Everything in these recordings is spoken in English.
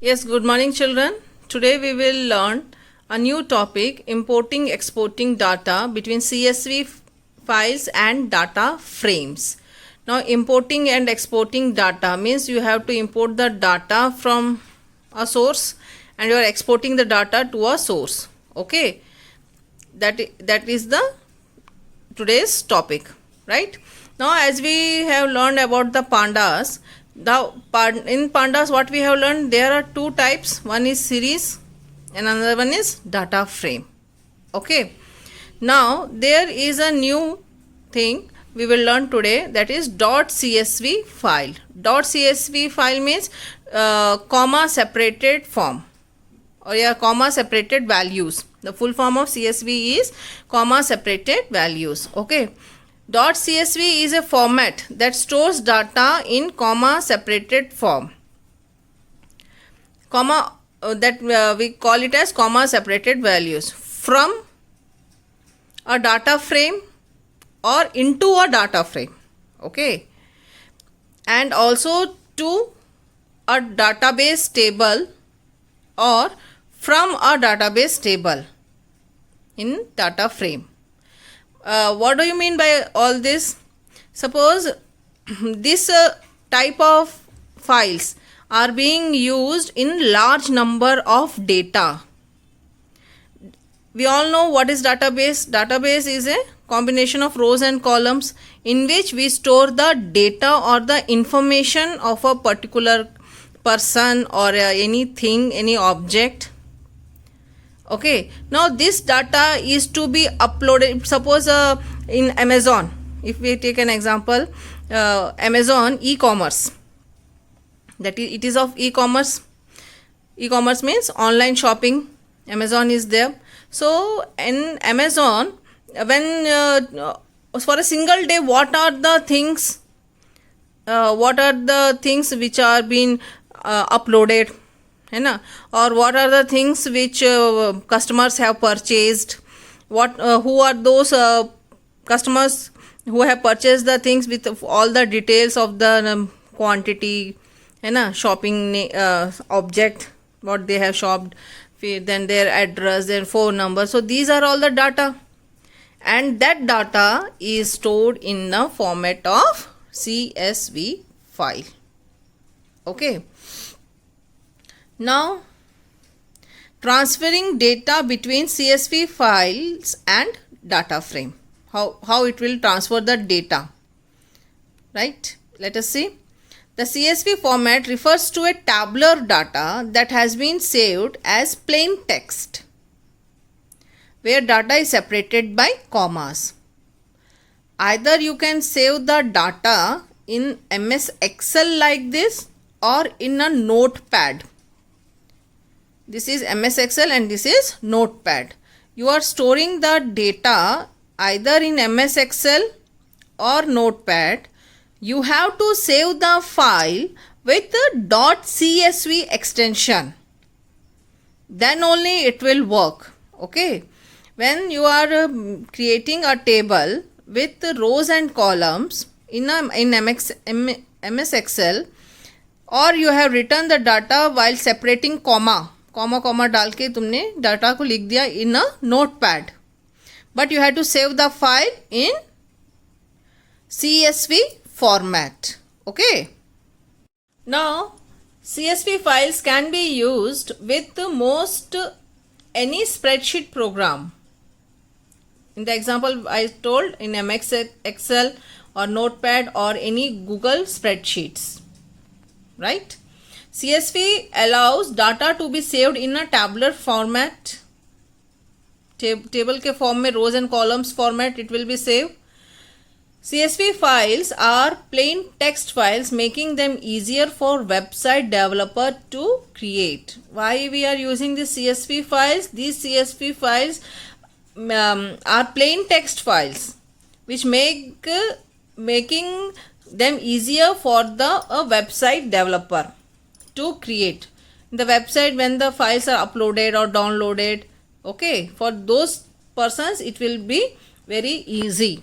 Yes, good morning, children. Today we will learn a new topic, importing exporting data between CSV files and data frames. Now, importing and exporting data means you have to import the data from a source and you are exporting the data to a source. Okay, that is the today's topic, right? Now, as we have learned about the pandas, in pandas what we have learned, there are two types. One is series and another one is data frame. Okay, now there is a new thing we will learn today, that is .csv file. .csv file means comma separated form, or yeah, comma separated values. The full form of CSV is comma separated values. Okay, .csv is a format that stores data in comma separated form. Comma we call it as comma separated values from a data frame or into a data frame. Okay, and also to a database table or from a database table in data frame. What do you mean by all this? Suppose this type of files are being used in large number of data. We all know what is database. Database is a combination of rows and columns in which we store the data or the information of a particular person or anything, any object. Okay, now this data is to be uploaded. Suppose in Amazon, if we take an example, Amazon e-commerce, that is, it is of e-commerce. E-commerce means online shopping. Amazon is there. So in Amazon, when for a single day, what are the things which are being uploaded, or what are the things which customers have purchased, who are those customers who have purchased the things with all the details of the quantity, shopping object, what they have shopped, then their address, their phone number. So these are all the data, and that data is stored in the format of CSV file. Okay, now transferring data between CSV files and data frame. How it will transfer the data, right? Let us see. The CSV format refers to a tabular data that has been saved as plain text, where data is separated by commas. Either you can save the data in MS Excel like this or in a notepad. This is MS Excel and this is notepad. You are storing the data either in MS Excel or notepad. You have to save the file with the .csv extension. Then only it will work. Okay. When you are creating a table with rows and columns in MS Excel, or you have written the data while separating comma डाल के तुमने data को लिख दिया in a notepad, but you have to save the file in CSV format. Okay, now CSV files can be used with most any spreadsheet program. In the example I told, in MS Excel or notepad or any Google spreadsheets, right? CSV allows data to be saved in a tabular format. Table के form में rows and columns format it will be saved. CSV files are plain text files, making them easier for website developer to create. Why we are using these CSV files? These CSV files are plain text files, which making them easier for the website developer to create the website when the files are uploaded or downloaded. Okay, for those persons it will be very easy.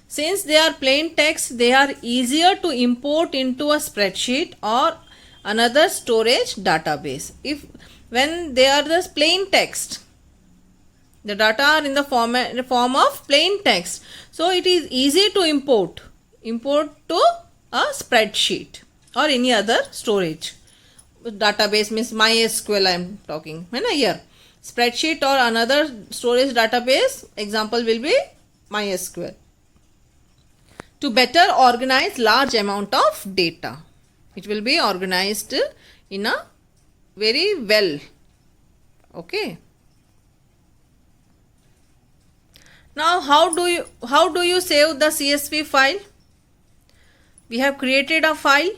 Since they are plain text, they are easier to import into a spreadsheet or another storage database. If when they are the plain text, the data are in the form of plain text, so it is easy to import to a spreadsheet or any other storage database. Means MySQL I am talking here. Spreadsheet or another storage database, example will be MySQL. To better organize large amount of data, it will be organized in a very well. Okay. Now how do you save the CSV file? We have created a file.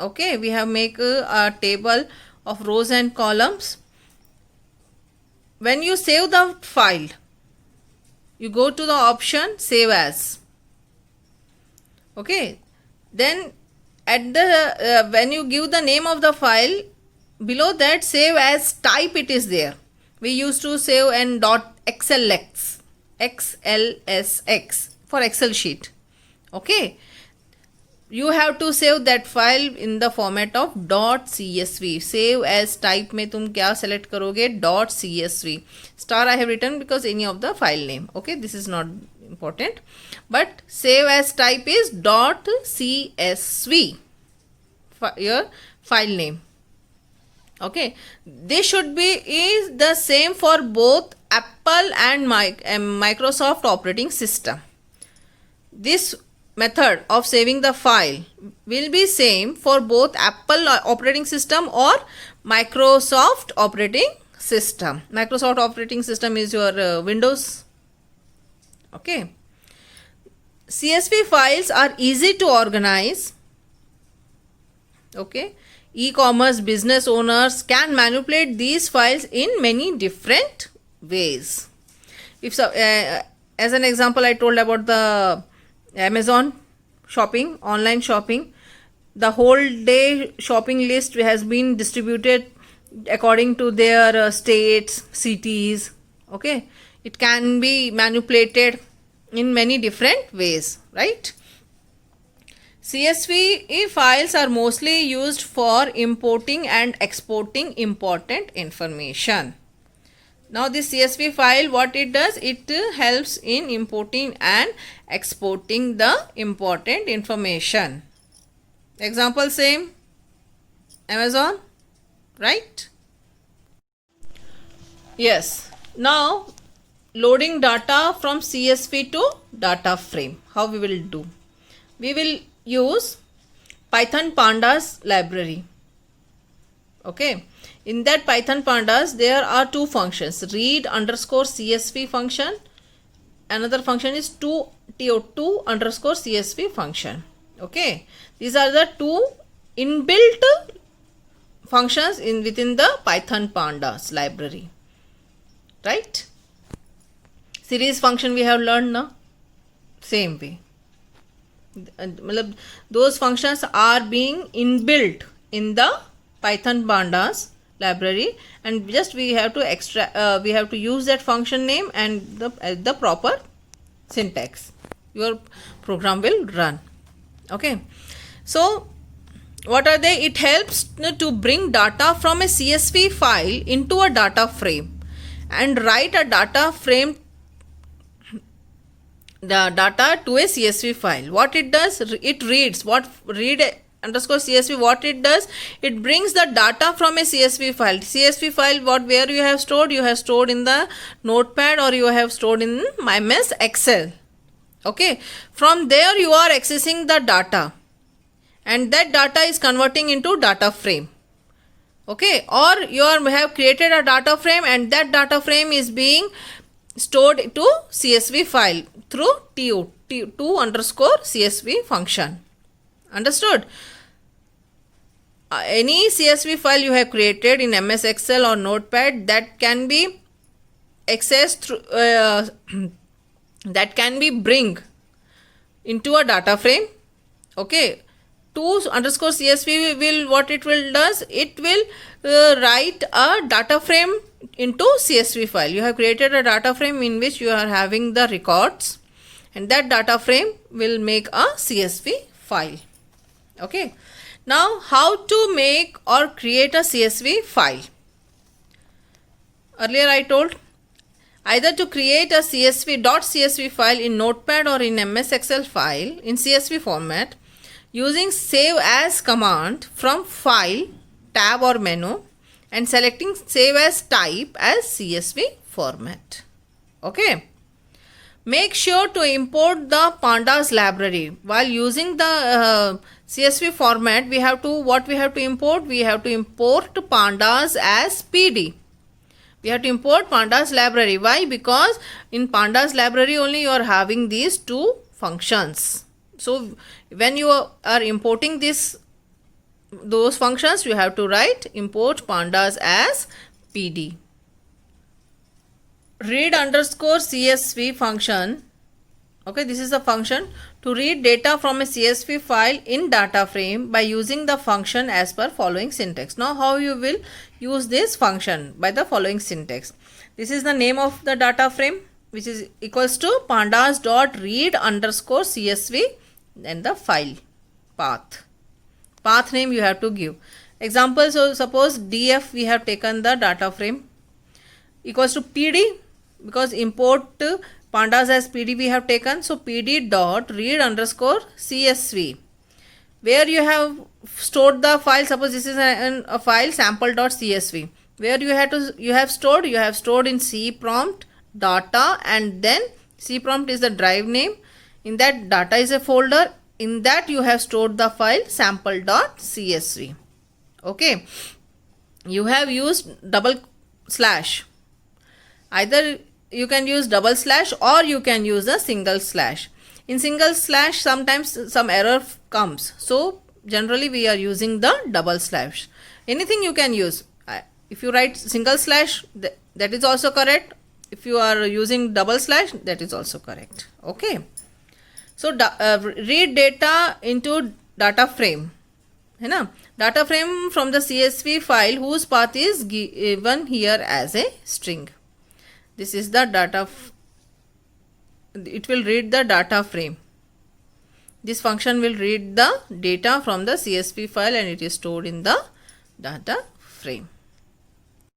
Okay, we have make a table of rows and columns. When you save the file, you go to the option save as. Okay, then at the when you give the name of the file, below that save as type it is there. We used to save in XLSX for Excel sheet. Okay, you have to save that file in the format of .csv. Save as type में तुम क्या select करोगे? .csv. Star I have written because any of the file name. Okay, this is not important, but save as type is .csv. Your file name. Okay, this should be is the same for both Apple and Microsoft operating system. This method of saving the file will be same for both Apple operating system or Microsoft operating system. Microsoft operating system is your Windows. Okay. CSV files are easy to organize. Okay. E-commerce business owners can manipulate these files in many different ways. If so, as an example, I told about the Amazon shopping, online shopping. The whole day shopping list has been distributed according to their states, cities. Okay, it can be manipulated in many different ways, right? CSV files are mostly used for importing and exporting important information. Now this CSV file, what it does, it helps in importing and exporting the important information. Example same, Amazon, right? Yes. Now loading data from CSV to data frame. How we will do? We will use Python Pandas library. Okay. In that Python Pandas, there are two functions, read underscore CSV function. Another function is to underscore CSV function. Okay. These are the two inbuilt functions within the Python Pandas library. Right. Series function we have learned now. Same way. Those functions are being inbuilt in the Python Pandas library, and just we have to we have to use that function name and the proper syntax. Your program will run. Okay. So what are they? It helps to bring data from a CSV file into a data frame and write a data frame the data to a CSV file. What it does, it reads read underscore CSV. What it does, it brings the data from a CSV file. CSV file, where you have stored in the notepad or you have stored in MS Excel. Okay, from there you are accessing the data and that data is converting into data frame. Okay, or you have created a data frame and that data frame is being stored to CSV file through to underscore CSV function. Understood? Any CSV file you have created in MS Excel or Notepad, that can be accessed through that can be bring into a data frame. Okay, to underscore CSV will what it will does, it will write a data frame into CSV file. You have created a data frame in which you are having the records, and that data frame will make a CSV file. Okay. Now, how to make or create a CSV file? Earlier I told either to create a .csv file in Notepad or in MS Excel file in CSV format using Save As command from File tab or menu and selecting Save As type as CSV format. Okay. Make sure to import the pandas library. While using the CSV format, we have to import pandas as PD. We have to import pandas library. Why? Because in pandas library only you are having these two functions. So when you are importing those functions, you have to write import pandas as PD. Read underscore CSV function. Okay, this is a function to read data from a CSV file in data frame by using the function as per following syntax. Now how you will use this function? By the following syntax. This is the name of the data frame, which is equals to pandas.read underscore CSV and the file path name you have to give. Example, so suppose df we have taken the data frame equals to PD, because import pandas as PD we have taken. So PD dot read underscore CSV, where you have stored the file. Suppose this is a file sample.csv, where you have stored in C prompt data, and then C prompt is the drive name. In that, data is a folder. In that you have stored the file sample.csv. Okay, you have used double slash. Either you can use double slash or you can use a single slash. In single slash sometimes some error comes, so generally we are using the double slash. Anything you can use. If you write single slash, that is also correct. If you are using double slash, that is also correct. Okay. So read data into data frame. Data frame from the CSV file whose path is given here as a string. This is the data. It will read the data frame. This function will read the data from the CSV file and it is stored in the data frame.